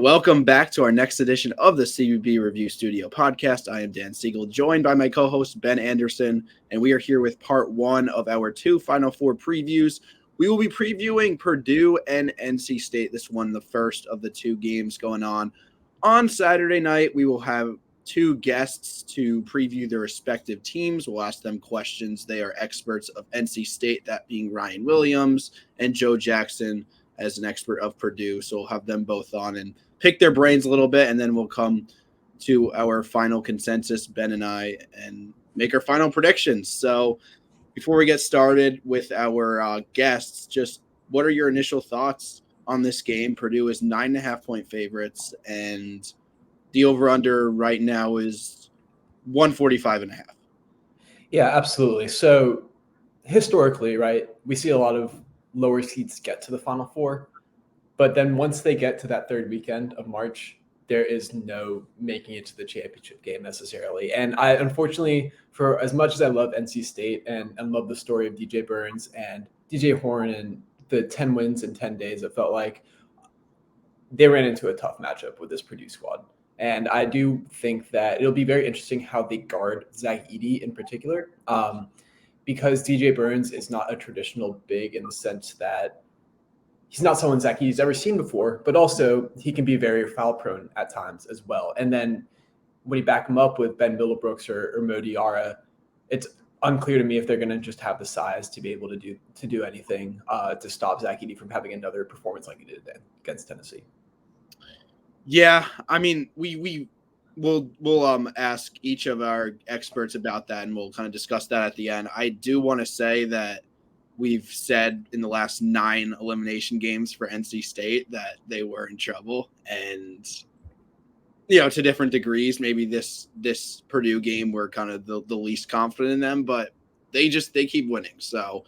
Welcome back to our next edition of the CBB Review Studio podcast. I am Dan Siegel, joined by my co-host Ben Anderson, and we are here with part one of our two Final Four previews. We will be previewing Purdue and NC State. This one, the first of the two games going on. On Saturday night, we will have two guests to preview their respective teams. We'll ask them questions. They are experts of NC State, that being Ryan Williams, and Joe Jackson as an expert of Purdue. So we'll have them both on and pick their brains a little bit, and then we'll come to our final consensus, Ben and I, and make our final predictions. So before we get started with our guests, just what are your initial thoughts on this game? Purdue is 9.5-point favorites, and the over-under right now is 145.5. Yeah, absolutely. So historically, right, we see a lot of lower seeds get to the Final Four. But then once they get to that third weekend of March, there is no making it to the championship game necessarily. And I, unfortunately, for as much as I love NC State and love the story of DJ Burns and DJ Horn and the 10 wins in 10 days, it felt like they ran into a tough matchup with this Purdue squad. And I do think that it'll be very interesting how they guard Zach Edey in particular, because DJ Burns is not a traditional big in the sense that he's not someone Zach Edey's ever seen before, but also he can be very foul prone at times as well. And then when you back him up with Ben Middlebrooks or Mo Diarra, it's unclear to me if they're going to just have the size to be able to do anything to stop Zach Edey from having another performance like he did against Tennessee. Yeah, I mean, we'll ask each of our experts about that, and we'll kind of discuss that at the end. I do want to say that we've said in the last 9 elimination games for NC State that they were in trouble, and to different degrees. Maybe this Purdue game we're kind of the least confident in them, but they keep winning, so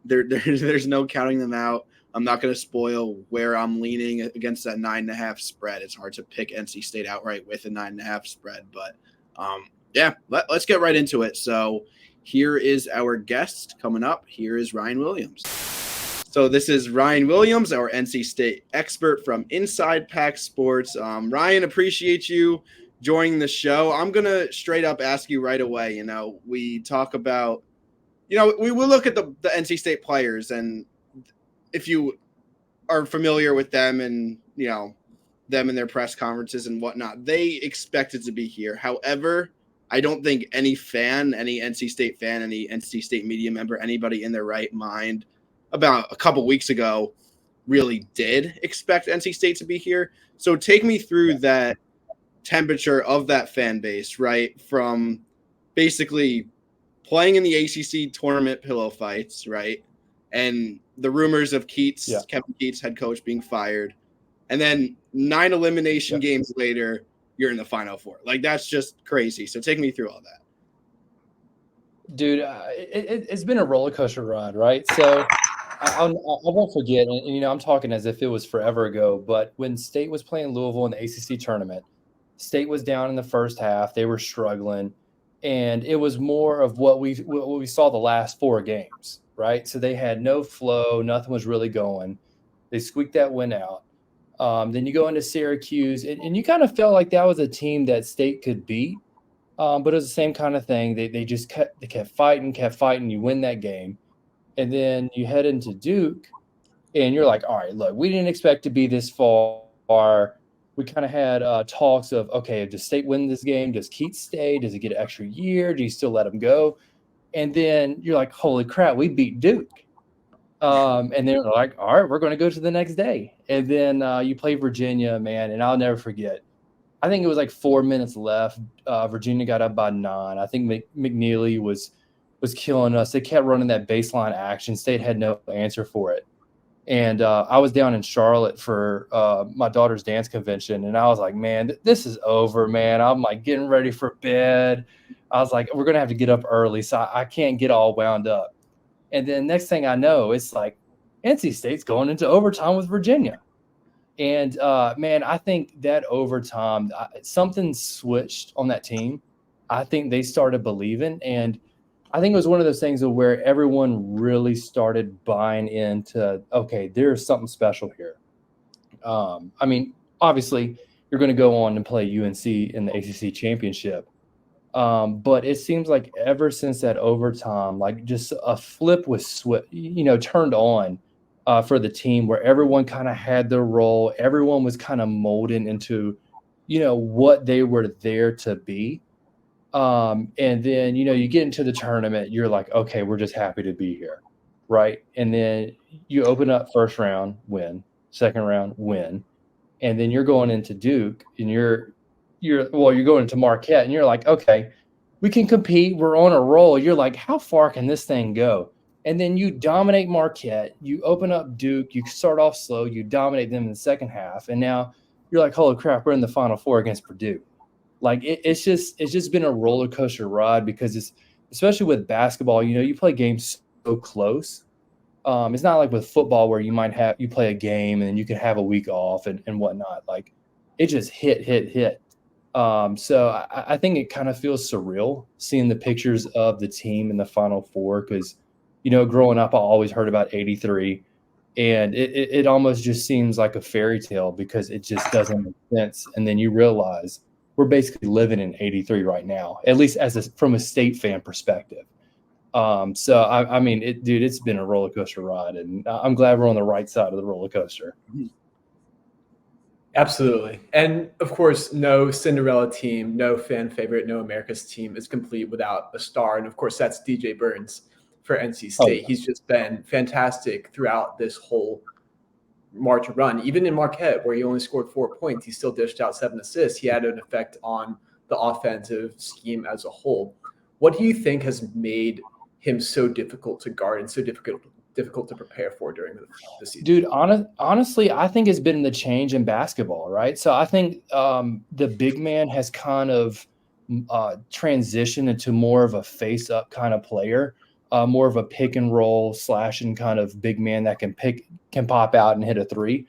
there's no counting them out. I'm not going to spoil where I'm leaning against that 9.5 spread. It's hard to pick NC State outright with a 9.5 spread, but let's get right into it. So here is our guest coming up. Here is Ryan Williams. So this is Ryan Williams, our NC State expert from Inside Pack Sports. Ryan, appreciate you joining the show. I'm going to straight up ask you right away. We talk about, we will look at the NC State players, and if you are familiar with them and, them in their press conferences and whatnot, they expected to be here. However, I don't think any fan, any NC State fan, any NC State media member, anybody in their right mind about a couple weeks ago really did expect NC State to be here. So take me through that temperature of that fan base, right? From basically playing in the ACC tournament pillow fights, right? And the rumors of Kevin Keats, head coach, being fired. And then 9 elimination games later, you're in the Final Four. Like, that's just crazy. So take me through all that. Dude, it's been a roller coaster ride, right? So I won't forget, and I'm talking as if it was forever ago, but when State was playing Louisville in the ACC tournament, State was down in the first half. They were struggling, and it was more of what we saw the last 4 games. Right, so they had no flow, nothing was really going. They squeaked that win out. Then you go into Syracuse, and you kind of felt like that was a team that State could beat, but it was the same kind of thing. They kept fighting. You win that game, and then you head into Duke, and you're like, all right, look, we didn't expect to be this far. We kind of had talks of, okay, does State win this game? Does Keats stay? Does he get an extra year? Do you still let him go? And then you're like, holy crap, we beat Duke. And they're like, all right, we're going to go to the next day. And then you play Virginia, man, and I'll never forget. I think it was like 4 minutes left. Virginia got up by 9. I think McNeely was killing us. They kept running that baseline action. State had no answer for it. And I was down in Charlotte for my daughter's dance convention, and I was like, man, this is over, man. I'm like getting ready for bed. I was like, we're going to have to get up early, so I can't get all wound up. And then next thing I know, it's like NC State's going into overtime with Virginia. And, man, I think that overtime, something switched on that team. I think they started believing, and I think it was one of those things where everyone really started buying into, okay, there's something special here. I mean, obviously you're going to go on and play UNC in the ACC championship. But it seems like ever since that overtime, like just a flip was turned on for the team where everyone kind of had their role. Everyone was kind of molding into, what they were there to be. And then, you get into the tournament, you're like, okay, we're just happy to be here. Right. And then you open up first round, win, second round, win. And then you're going into Duke and you're going into Marquette and you're like, okay, we can compete. We're on a roll. You're like, how far can this thing go? And then you dominate Marquette. You open up Duke. You start off slow. You dominate them in the second half. And now you're like, holy crap, we're in the Final Four against Purdue. Like it's just been a roller coaster ride because it's, especially with basketball, you play games so close. It's not like with football where you play a game and then you can have a week off and whatnot. Like it just hit. So I think it kind of feels surreal seeing the pictures of the team in the Final Four because, growing up, I always heard about 83 and it almost just seems like a fairy tale because it just doesn't make sense. And then you realize we're basically living in 83 right now, at least from a state fan perspective. So I mean, it's been a roller coaster ride, and I'm glad we're on the right side of the roller coaster. Absolutely. And of course, no Cinderella team, no fan favorite, no America's team is complete without a star. And of course, that's DJ Burns for NC State. Oh, yeah. He's just been fantastic throughout this whole March run. Even in Marquette, where he only scored 4 points, he still dished out 7 assists. He had an effect on the offensive scheme as a whole. What do you think has made him so difficult to guard and so difficult to prepare for during the season? Dude, honestly, I think it's been the change in basketball, right? So I think the big man has kind of transitioned into more of a face-up kind of player, more of a pick and roll slashing kind of big man that can pop out and hit a three.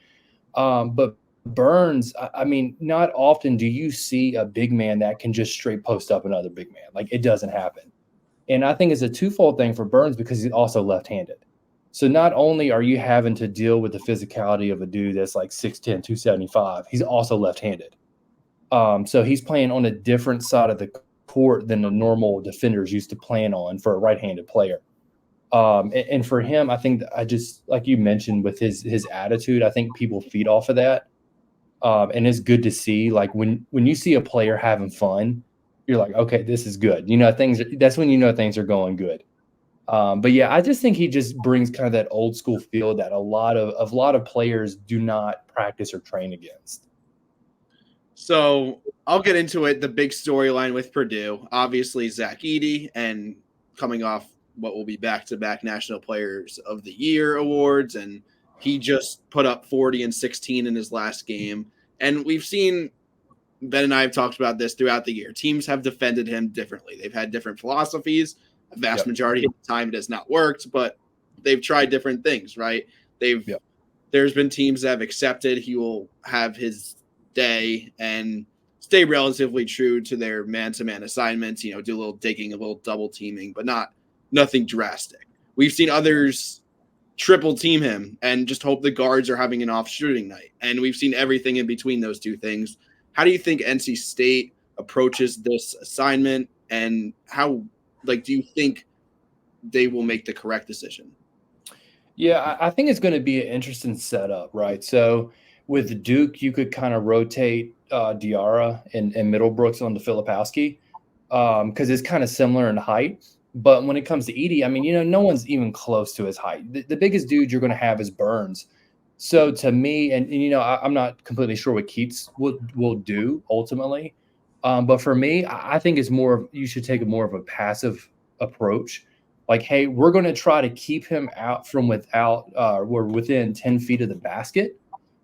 But Burns, I mean, not often do you see a big man that can just straight post up another big man. Like it doesn't happen. And I think it's a twofold thing for Burns because he's also left-handed. So not only are you having to deal with the physicality of a dude that's like 6'10", 275, he's also left-handed. So he's playing on a different side of the court than the normal defenders used to plan on for a right-handed player. And for him, I think I just, like you mentioned with his attitude, I think people feed off of that. And it's good to see, like when you see a player having fun, you're like, okay, this is good. That's when things are going good. But yeah, I just think he just brings kind of that old school feel that a lot of players do not practice or train against. So I'll get into it. The big storyline with Purdue, obviously Zach Edey, and coming off what will be back-to-back National Players of the Year awards, and he just put up 40 and 16 in his last game. And we've seen, Ben and I have talked about this throughout the year. Teams have defended him differently. They've had different philosophies. A vast majority of the time it has not worked, but they've tried different things, right? There's been teams that have accepted he will have his day and stay relatively true to their man-to-man assignments, do a little digging, a little double teaming, but nothing drastic. We've seen others triple team him and just hope the guards are having an off shooting night. And we've seen everything in between those two things. How do you think NC State approaches this assignment, and how, do you think they will make the correct decision? Yeah, I think it's going to be an interesting setup, right? So with Duke, you could kind of rotate Diarra and Middlebrooks onto Filipowski because it's kind of similar in height. But when it comes to Edey, I mean, no one's even close to his height. The biggest dude you're going to have is Burns. So to me, and I'm not completely sure what Keats will do ultimately, but for me, I think it's you should take more of a passive approach. Like, hey, we're going to try to keep him out from we're within 10 feet of the basket.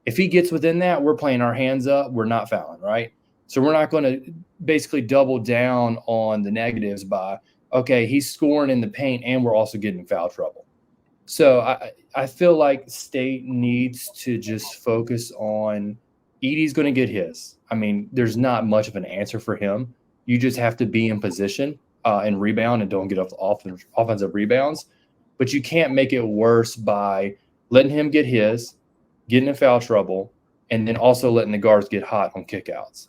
If he gets within that, we're playing our hands up. We're not fouling, right? So we're not going to basically double down on the negatives by, okay, he's scoring in the paint and we're also getting in foul trouble. So I feel like State needs to just focus on Edey's going to get his. I mean, there's not much of an answer for him. You just have to be in position and rebound and don't get off the offensive rebounds. But you can't make it worse by letting him get his, getting in foul trouble, and then also letting the guards get hot on kickouts.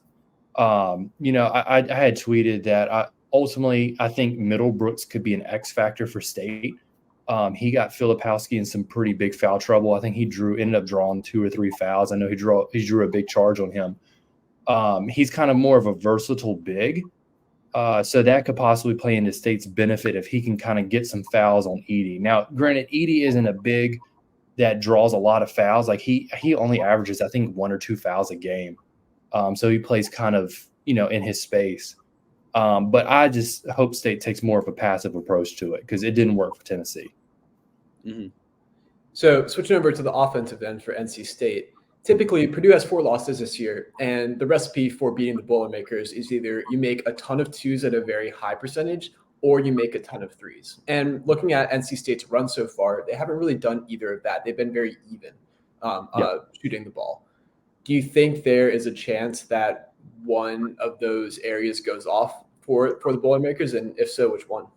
I had tweeted that ultimately I think Middlebrooks could be an X factor for State. He got Filipowski in some pretty big foul trouble. I think he ended up drawing 2 or 3 fouls. I know he drew a big charge on him. He's kind of more of a versatile big. So that could possibly play into State's benefit if he can kind of get some fouls on Edey. Now, granted, Edey isn't a big that draws a lot of fouls. Like he only averages, I think, 1 or 2 fouls a game. So he plays kind of, in his space. But I just hope State takes more of a passive approach to it because it didn't work for Tennessee. Mm-hmm. So switching over to the offensive end for NC State, typically Purdue has 4 losses this year, and the recipe for beating the Boilermakers is either you make a ton of 2s at a very high percentage or you make a ton of 3s. And looking at NC State's run so far, they haven't really done either of that. They've been very even shooting the ball. Do you think there is a chance that one of those areas goes off for the Boilermakers? And if so, which one?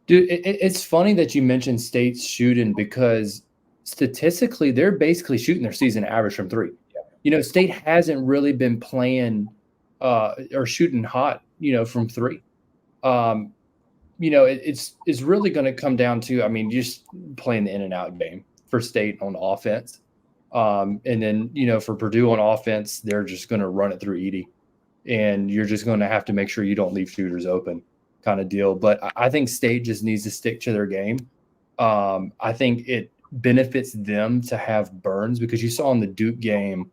Dude, it's funny that you mentioned State's shooting because statistically, they're basically shooting their season average from 3. Yeah. State hasn't really been playing or shooting hot, from 3. It's really going to come down to, just playing the in and out game for State on offense. And then, for Purdue on offense, they're just going to run it through Edey. And you're just going to have to make sure you don't leave shooters open kind of deal. But I think State just needs to stick to their game. I think it benefits them to have Burns because you saw in the Duke game,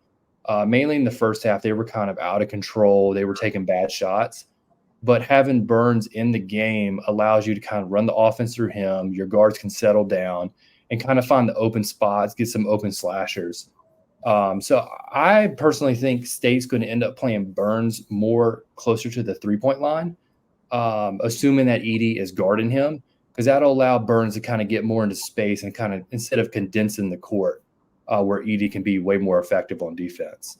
mainly in the first half, they were kind of out of control. They were taking bad shots. But having Burns in the game allows you to kind of run the offense through him. Your guards can settle down and kind of find the open spots, get some open slashers. So I personally think State's going to end up playing Burns more closer to the 3-point line, assuming that Edey is guarding him, because that'll allow Burns to kind of get more into space and kind of instead of condensing the court where Edey can be way more effective on defense.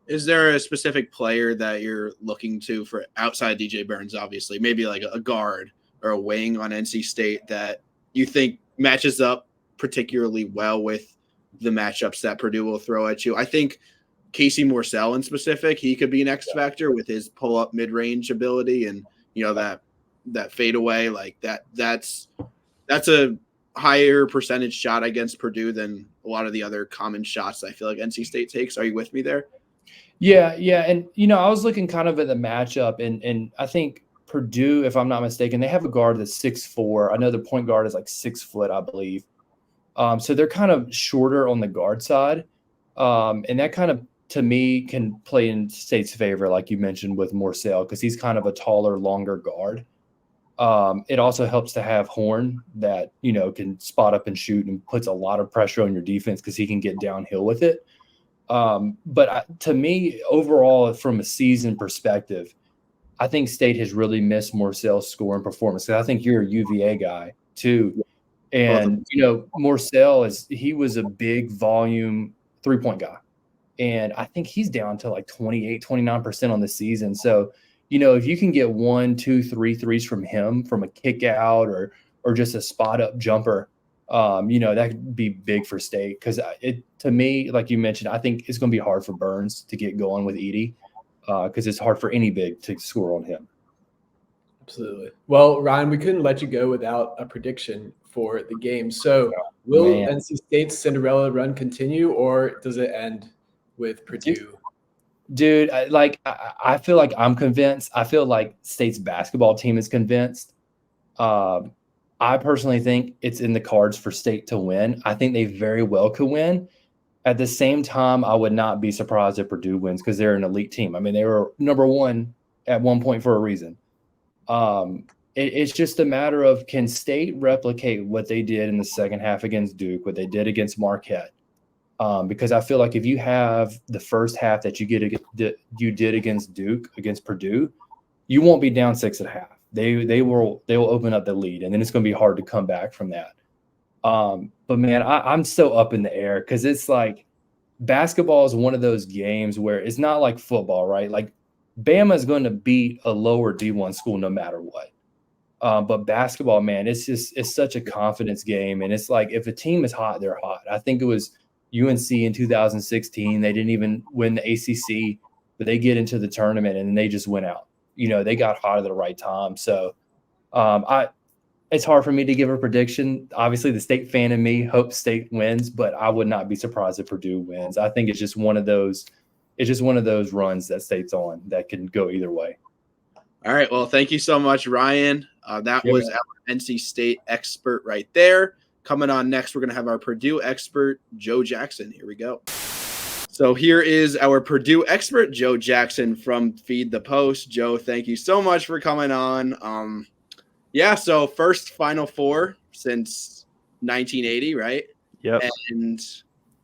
Is there a specific player that you're looking to for outside DJ Burns, obviously, maybe like a guard or a wing on NC State that you think matches up particularly well with the matchups that Purdue will throw at you? I think Casey Morsell in specific, he could be an X factor with his pull-up mid-range ability and, that fadeaway like that's a higher percentage shot against Purdue than a lot of the other common shots I feel like NC State takes. Are you with me there? Yeah. And, I was looking kind of at the matchup and I think Purdue, if I'm not mistaken, they have a guard that's 6'4". I know the point guard is like 6 foot, I believe. So they're kind of shorter on the guard side. And that kind of, to me, can play in State's favor, like you mentioned with Morsell, because he's kind of a taller, longer guard. It also helps to have Horn that, can spot up and shoot and puts a lot of pressure on your defense because he can get downhill with it. But to me, overall, from a season perspective, I think State has really missed Morsell's scoring performance. I think you're a UVA guy too. And, Morsell he was a big volume 3-point guy. And I think he's down to like 28, 29% on the season. So, if you can get 1, 2, 3 threes from him from a kick out or just a spot up jumper, that could be big for State. Because to me, like you mentioned, I think it's going to be hard for Burns to get going with Edey because it's hard for any big to score on him. Absolutely. Well, Ryan, we couldn't let you go without a prediction for the game. So will NC State's Cinderella run continue or does it end with Purdue? Dude, I feel like I'm convinced. I feel like State's basketball team is convinced. I personally think it's in the cards for State to win. I think they very well could win. At the same time, I would not be surprised if Purdue wins because they're an elite team. I mean, they were number 1 at one point for a reason. It's just a matter of can State replicate what they did in the second half against Duke, what they did against Marquette? Because I feel like if you have the first half that you did against Duke, against Purdue, you won't be down 6.5. They will open up the lead, and then it's going to be hard to come back from that. But man, I'm so up in the air because it's like basketball is one of those games where it's not like football, right? Like Bama is going to beat a lower D1 school no matter what. But basketball, man, it's such a confidence game, and it's like if a team is hot, they're hot. I think it was UNC in 2016. They didn't even win the ACC, but they get into the tournament and then they just went out. They got hot at the right time. So it's hard for me to give a prediction. Obviously, the State fan in me hopes State wins, but I would not be surprised if Purdue wins. I think it's just one of those. It's just one of those runs that State's on that can go either way. All right. Well, thank you so much, Ryan. That was our NC State expert right there. Coming on next, we're going to have our Purdue expert, Joe Jackson. Here we go. So here is our Purdue expert, Joe Jackson from Feed the Post. Joe, thank you so much for coming on. So first Final Four since 1980, right? Yep. And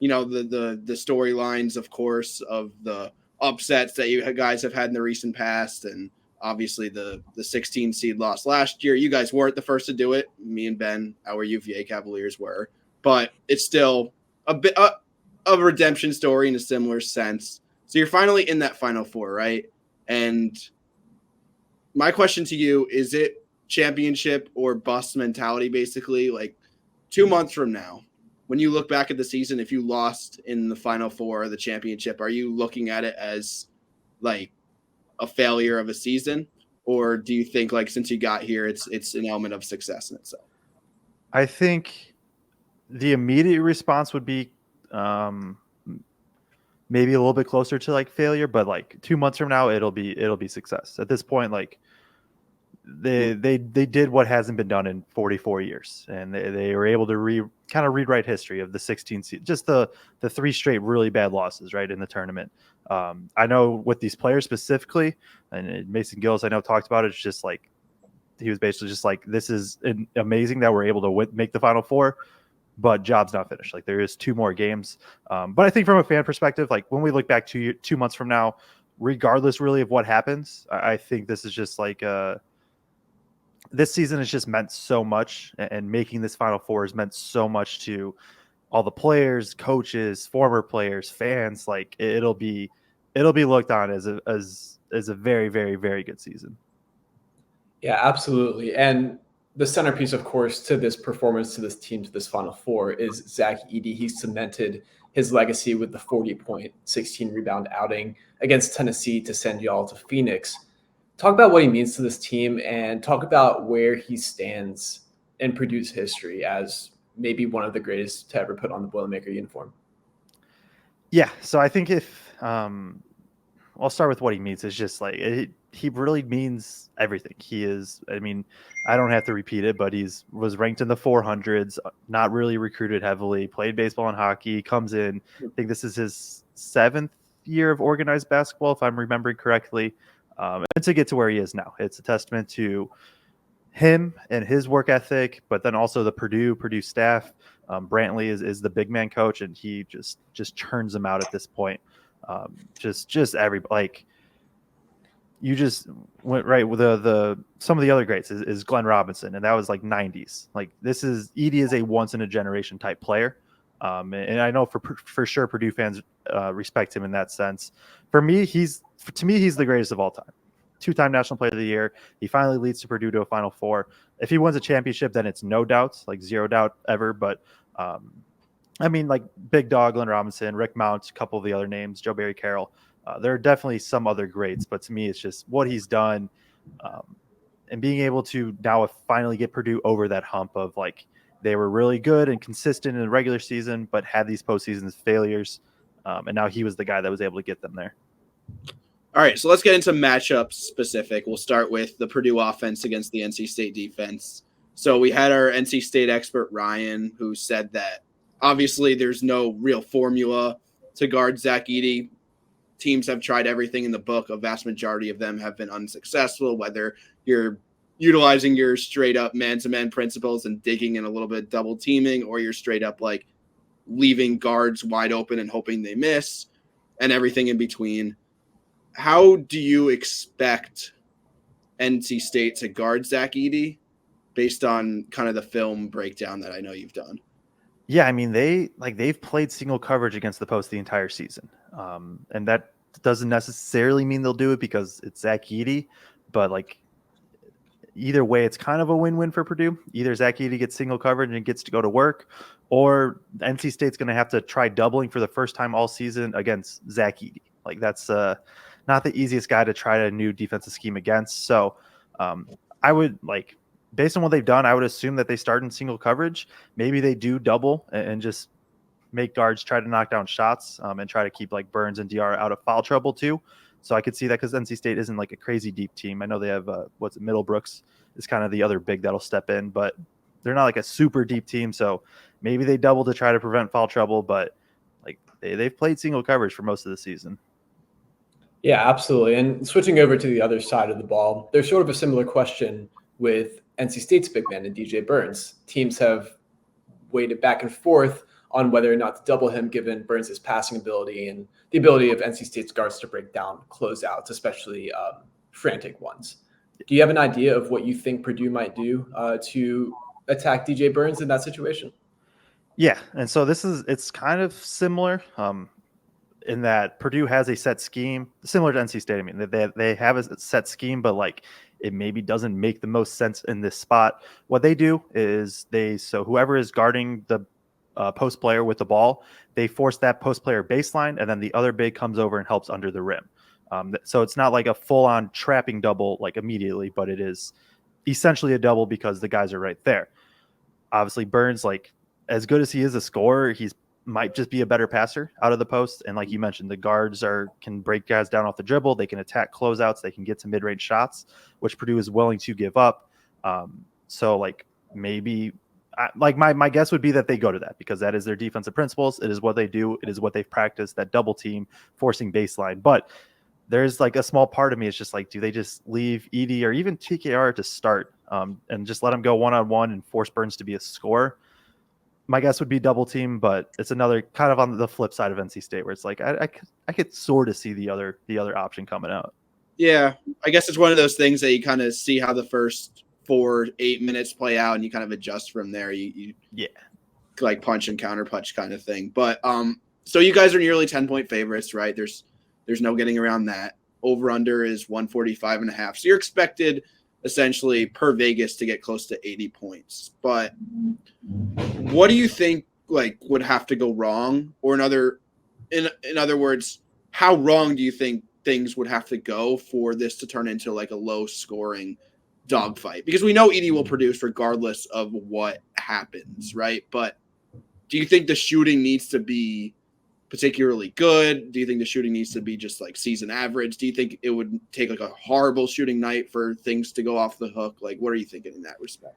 the storylines, of course, of the upsets that you guys have had in the recent past, and obviously the 16 seed loss last year. You guys weren't the first to do it. Me and Ben, our UVA Cavaliers, were, but it's still a bit of a redemption story in a similar sense. So you're finally in that Final Four, right? And my question to you, is it championship or bust mentality, basically? Like 2 months from now, when you look back at the season, if you lost in the Final Four or the championship, are you looking at it as like a failure of a season, or do you think like since you got here, it's an element of success in itself? I think the immediate response would be maybe a little bit closer to like failure, but like 2 months from now, it'll be success. At this point, like they did what hasn't been done in 44 years, and they were able to rewrite history of the 16 seed, just the 3 straight really bad losses right in the tournament. I know with these players specifically, and Mason Gillis, I know talked about it. It's just like he was basically just like, this is amazing that we're able to make the Final Four, but job's not finished. Like there is 2 more games. But I think from a fan perspective, like when we look back 2 months from now, regardless really of what happens, I think this is just like this season has just meant so much, and making this Final Four has meant so much to all the players, coaches, former players, fans. Like it'll be looked on as a very, very, very good season. Yeah, absolutely. And the centerpiece, of course, to this performance, to this team, to this Final Four is Zach Edey. He cemented his legacy with the 40-point, 16-rebound outing against Tennessee to send y'all to Phoenix. Talk about what he means to this team, and talk about where he stands in Purdue's history as maybe one of the greatest to ever put on the Boilermaker uniform. Yeah, so I think if I'll start with what he means. It's just like he really means everything. He is, I mean, I don't have to repeat it, but was ranked in the 400s, not really recruited heavily, played baseball and hockey, comes in. I think this is his 7th year of organized basketball, if I'm remembering correctly. And to get to where he is now, it's a testament to him and his work ethic, but then also the Purdue staff. Brantley is the big man coach, and he just churns them out at this point. Just every, like, you just went right with some of the other greats is Glenn Robinson, and that was like 90s. Like Edey is a once in a generation type player. And I know for sure Purdue fans respect him in that sense. For me, he's the greatest of all time. 2-time National Player of the Year. He finally leads to Purdue to a Final Four. If he wins a championship, then it's no doubt, like zero doubt ever. But I mean, like Big Dog, Glenn Robinson, Rick Mount, a couple of the other names, Joe Barry Carroll. There are definitely some other greats, but to me, it's just what he's done, and being able to now finally get Purdue over that hump of like, they were really good and consistent in the regular season, but had these postseason failures. And now he was the guy that was able to get them there. All right, so let's get into matchups specific. We'll start with the Purdue offense against the NC State defense. So we had our NC State expert, Ryan, who said that obviously there's no real formula to guard Zach Edey. Teams have tried everything in the book. A vast majority of them have been unsuccessful, whether you're utilizing your straight up man-to-man principles and digging in a little bit double teaming, or you're straight up like leaving guards wide open and hoping they miss, and everything in between. How do you expect NC State to guard Zach Edey based on kind of the film breakdown that I know you've done? Yeah, I mean, they've played single coverage against the post the entire season. And that doesn't necessarily mean they'll do it because it's Zach Edey, but like either way, it's kind of a win-win for Purdue. Either Zach Edey gets single coverage and gets to go to work, or NC State's going to have to try doubling for the first time all season against Zach Edey. Like that's not the easiest guy to try a new defensive scheme against. So I would like, based on what they've done, I would assume that they start in single coverage. Maybe they do double and just make guards try to knock down shots and try to keep like Burns and DR out of foul trouble too. So I could see that because NC State isn't like a crazy deep team. I know they have Middlebrooks is kind of the other big that'll step in, but they're not like a super deep team. So maybe they double to try to prevent foul trouble, but like they've played single coverage for most of the season. Yeah, absolutely. And switching over to the other side of the ball, there's sort of a similar question with NC State's big man and DJ Burns. Teams have waited back and forth on whether or not to double him, given Burns' passing ability and the ability of NC State's guards to break down closeouts, especially frantic ones. Do you have an idea of what you think Purdue might do to attack DJ Burns in that situation? Yeah, and so it's kind of similar in that Purdue has a set scheme, similar to NC State. I mean, they have a set scheme, but like it maybe doesn't make the most sense in this spot. What they do is so whoever is guarding the post player with the ball, they force that post player baseline, and then the other big comes over and helps under the rim. So it's not like a full-on trapping double like immediately, but it is essentially a double because the guys are right there. Obviously, Burns, like as good as he is a scorer, he's might just be a better passer out of the post. And like you mentioned, the guards can break guys down off the dribble. They can attack closeouts. They can get to mid-range shots, which Purdue is willing to give up. So like maybe like my guess would be that they go to that because that is their defensive principles. It is what they do. It is what they've practiced, that double team, forcing baseline. But there's like a small part of me. It's just like, do they just leave Edey or even TKR to start and just let them go one-on-one and force Burns to be a scorer? My guess would be double team, but it's another kind of on the flip side of NC State where it's like I could sort of see the other option coming out. Yeah, I guess it's one of those things that you kind of see how the first 4-8 minutes play out, and you kind of adjust from there. You like punch and counter punch kind of thing. But so you guys are nearly 10-point favorites, right? There's no getting around that. Over under is 145.5. So you're expected essentially per Vegas to get close to 80 points. But what do you think like would have to go wrong? Or in other words, how wrong do you think things would have to go for this to turn into like a low scoring dogfight? Because we know Edey will produce regardless of what happens, right? But do you think the shooting needs to be particularly good? Do you think the shooting needs to be just like season average? Do you think it would take like a horrible shooting night for things to go off the hook? Like, what are you thinking in that respect?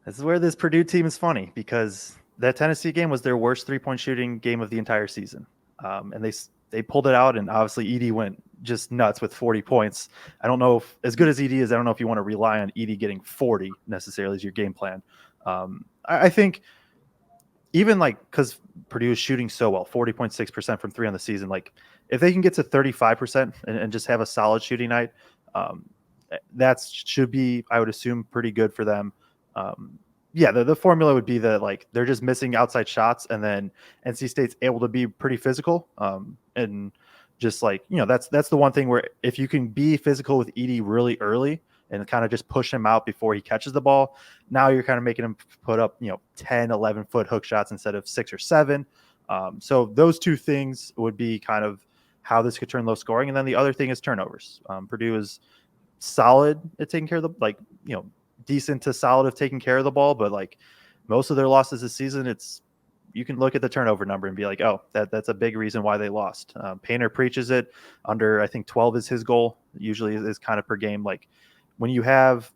This is where this Purdue team is funny because that Tennessee game was their worst 3-point shooting game of the entire season. And they pulled it out, and obviously Edey went just nuts with 40 points. I don't know if, as good as Edey is, I don't know if you want to rely on Edey getting 40 necessarily as your game plan. I think even like, because Purdue is shooting so well, 40.6% from 3 on the season, like if they can get to 35% and just have a solid shooting night, that should be, I would assume, pretty good for them. The formula would be that like they're just missing outside shots, and then NC State's able to be pretty physical. And just like, that's the one thing where if you can be physical with Edey really early and kind of just push him out before he catches the ball, now you're kind of making him put up 10, 11-foot hook shots instead of 6 or 7. So those two things would be kind of how this could turn low scoring. And then the other thing is turnovers. Purdue is solid at taking care of the decent to solid of taking care of the ball, but like most of their losses this season, you can look at the turnover number and be like, oh, that's a big reason why they lost. Painter preaches it. Under, I think 12 is his goal. Usually is kind of per game. Like when you have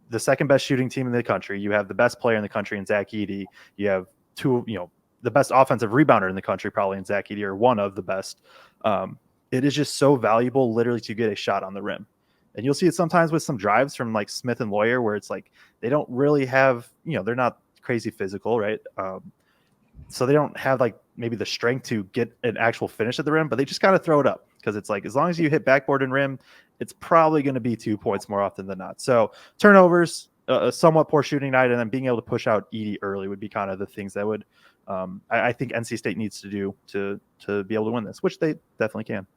the second best shooting team in the country, you have the best player in the country in Zach Edey, you have the best offensive rebounder in the country probably in Zach Edey, or one of the best. It is just so valuable literally to get a shot on the rim. And you'll see it sometimes with some drives from like Smith and Lawyer where it's like they don't really have, they're not crazy physical, right? So they don't have like maybe the strength to get an actual finish at the rim, but they just got to throw it up because it's like as long as you hit backboard and rim, it's probably going to be 2 points more often than not. So turnovers, a somewhat poor shooting night, and then being able to push out Edey early would be kind of the things that would I think NC State needs to do to be able to win this, which they definitely can.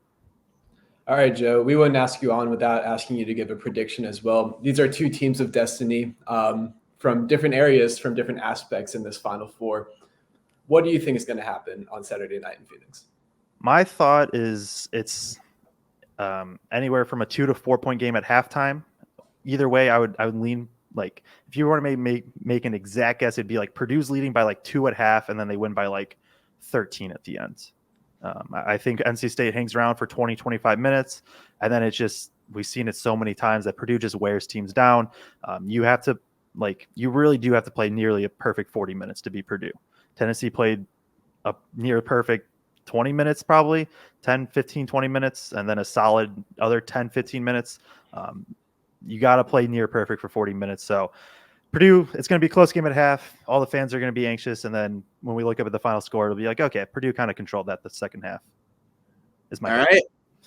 All right, Joe, we wouldn't ask you on without asking you to give a prediction as well. These are two teams of destiny from different areas, from different aspects in this Final Four. What do you think is going to happen on Saturday night in Phoenix? My thought is it's anywhere from a 2 to 4 point game at halftime. Either way, I would lean like if you want to make an exact guess, it'd be like Purdue's leading by like 2 at half, and then they win by like 13 at the end. I think NC State hangs around for 20, 25 minutes, and then it's just we've seen it so many times that Purdue just wears teams down. You really do have to play nearly a perfect 40 minutes to beat Purdue. Tennessee played a near perfect 20 minutes, probably 10, 15, 20 minutes, and then a solid other 10, 15 minutes. You got to play near perfect for 40 minutes. So Purdue, it's going to be a close game at half. All the fans are going to be anxious. And then when we look up at the final score, it'll be like, okay, Purdue kind of controlled that the second half. All right.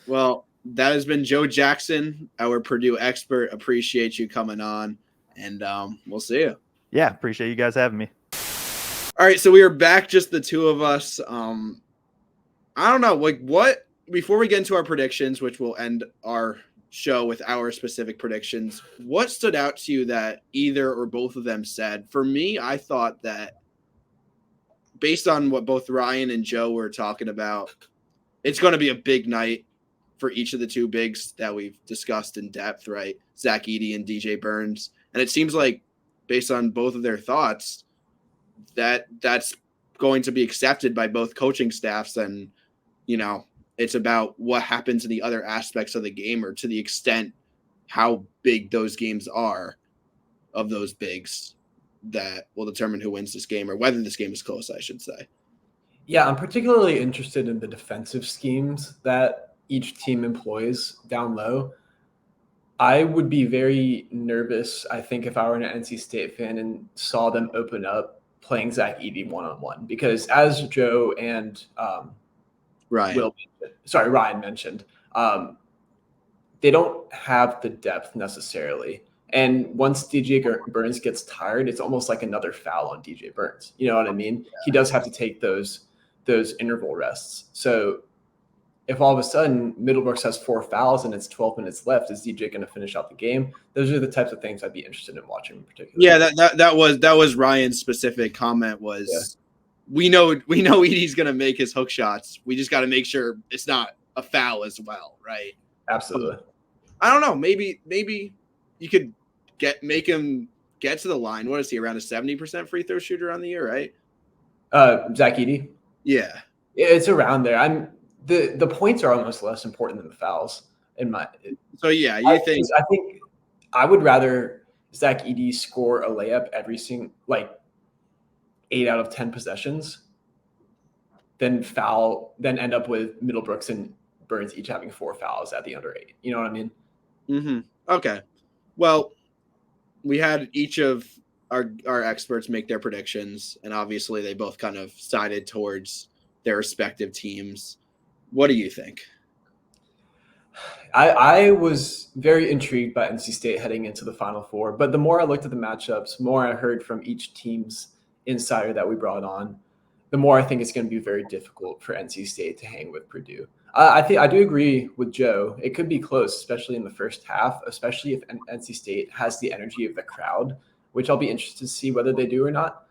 Well, that has been Joe Jackson, our Purdue expert. Appreciate you coming on, and we'll see you. Yeah, appreciate you guys having me. All right, so we are back, just the two of us. I don't know, what before we get into our predictions, which will end our show with our specific predictions, what stood out to you that either or both of them said? For me, I thought that based on what both Ryan and Joe were talking about, it's going to be a big night for each of the two bigs that we've discussed in depth, right? Zach Edey and DJ Burns. And it seems like based on both of their thoughts, that's going to be accepted by both coaching staffs. And, it's about what happens in the other aspects of the game, or to the extent how big those games are of those bigs, that will determine who wins this game, or whether this game is close, I should say. Yeah, I'm particularly interested in the defensive schemes that each team employs down low. I would be very nervous, I think, if I were an NC State fan and saw them open up playing Zach Edey one-on-one, because as Joe and Ryan mentioned, they don't have the depth necessarily. And once DJ Burns gets tired, it's almost like another foul on DJ Burns. You know what I mean? Yeah. He does have to take those interval rests. So if all of a sudden Middlebrooks has 4 fouls and it's 12 minutes left, is DJ going to finish out the game? Those are the types of things I'd be interested in watching in particular. Yeah, that was Ryan's specific comment was, yeah. We know Edey's going to make his hook shots. We just got to make sure it's not a foul as well, right? Absolutely. I don't know. Maybe you could make him get to the line. What is he, around a 70% free throw shooter on the year, right? Zach Edey? Yeah. It's around there. The points are almost less important than the fouls in my. So yeah, I think I would rather Zach Edey score a layup every single 8 out of 10 possessions than end up with Middlebrooks and Burns each having 4 fouls at the under 8. You know what I mean? Mm-hmm. Okay. Well, we had each of our experts make their predictions, and obviously they both kind of sided towards their respective teams. What do you think? I was very intrigued by NC State heading into the Final Four, but the more I looked at the matchups, the more I heard from each team's insider that we brought on, the more I think it's going to be very difficult for NC State to hang with Purdue. I do agree with Joe. It could be close, especially in the first half, especially if NC State has the energy of the crowd, which I'll be interested to see whether they do or not.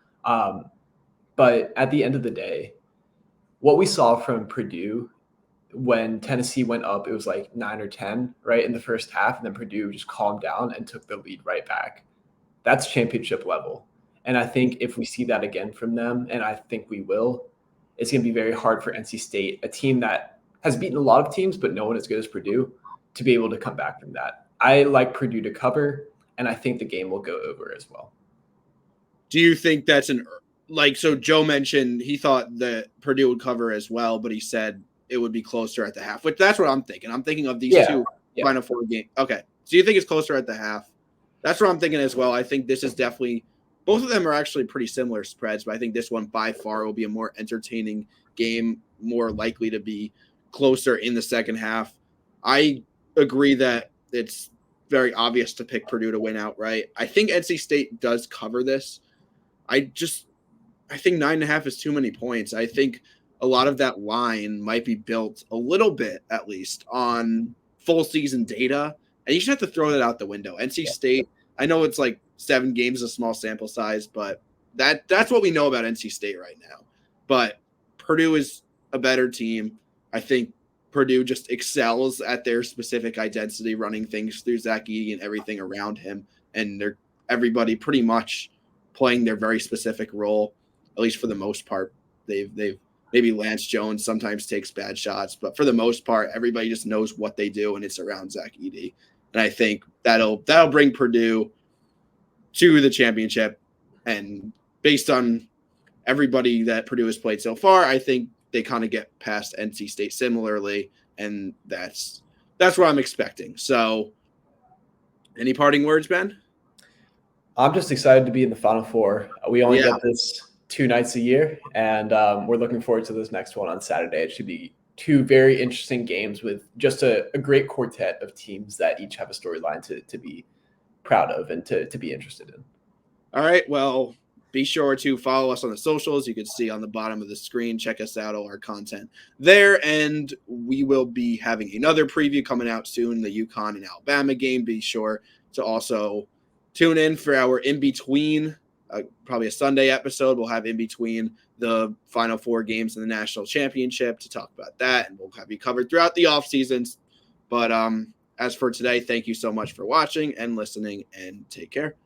But at the end of the day, what we saw from Purdue when Tennessee went up, it was like 9 or 10, right, in the first half, and then Purdue just calmed down and took the lead right back. That's championship level. And I think if we see that again from them, and I think we will, it's going to be very hard for NC State, a team that has beaten a lot of teams, but no one as good as Purdue, to be able to come back from that. I like Purdue to cover, and I think the game will go over as well. Do you think that's so Joe mentioned he thought that Purdue would cover as well, but he said it would be closer at the half, which that's what I'm thinking. I'm thinking of these two Final Four games. Okay. So you think it's closer at the half? That's what I'm thinking as well. I think this is definitely, both of them are actually pretty similar spreads, but I think this one by far will be a more entertaining game, more likely to be closer in the second half. I agree that it's very obvious to pick Purdue to win outright. I think NC State does cover this. I think 9.5 is too many points. I think a lot of that line might be built a little bit, at least, on full season data. And you should have to throw that out the window. NC State, I know it's like 7 games, a small sample size, but that's what we know about NC State right now. But Purdue is a better team. I think Purdue just excels at their specific identity, running things through Zach Edey and everything around him. And they're everybody pretty much playing their very specific role, at least for the most part. They've maybe Lance Jones sometimes takes bad shots, but for the most part, everybody just knows what they do, and it's around Zach Edey. And I think that'll bring Purdue to the championship. And based on everybody that Purdue has played so far, I think they kind of get past NC State similarly, and that's what I'm expecting. So, any parting words, Ben? I'm just excited to be in the Final Four. We only get this 2 nights a year, and we're looking forward to this next one on Saturday. It should be 2 very interesting games with just a great quartet of teams that each have a storyline to be proud of and to be interested in. All right. Well, be sure to follow us on the socials. You can see on the bottom of the screen. Check us out, all our content there. And we will be having another preview coming out soon, the UConn and Alabama game. Be sure to also tune in for our in-between, probably a Sunday episode. We'll have in between the Final Four games in the national championship to talk about that. And we'll have you covered throughout the off seasons. But as for today, thank you so much for watching and listening, and take care.